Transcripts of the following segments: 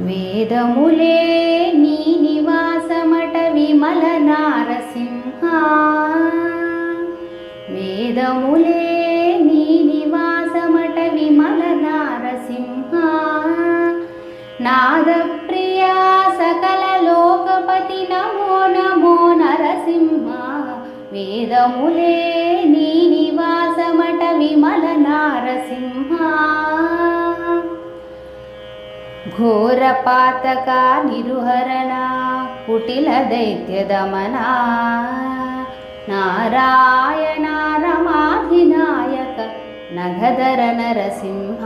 వేదములే నీ నివాసమట విమల నారసింహ. వేదములే నీ నివాసమట విమల నారసింహ. నాదప్రియా సకల లోకపతి నమో నమో నరసింహ. వేదములే నీ నివాసమట విమల నారసింహ. ఘోర పాతక నిరుహరణ కుటిల దైత్య దమన. నారాయణ రమాధినాయక నగధర నరసింహ.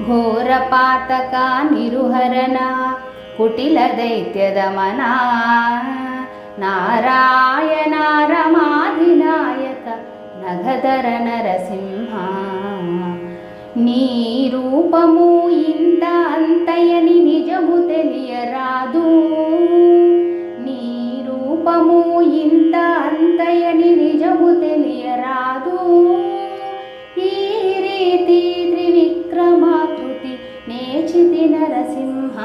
ఘోర పాతక నిరుహరణ కుటిల దైత్య దమన. నారాయణ రమాధినాయక నగధర నరసింహ. నీ రూపము ఇంత అంతయని నిజము తెలియరాదు. నీ రూపము ఇంత అంతయని నిజము తెలియరాదు. ఈ రీతి త్రివిక్రమాకృతి నేచితి నరసింహ.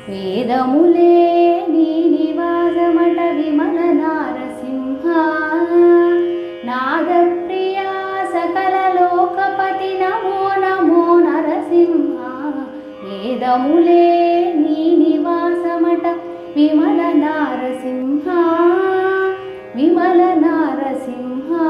వేదములే నీ నివాసమట విమల నారసింహ. నాదప్రియా సకల లోకపతి నమో నమో నరసింహ. వేదములే నీ నివాసమట విమల నారసింహ. విమల నారసింహ.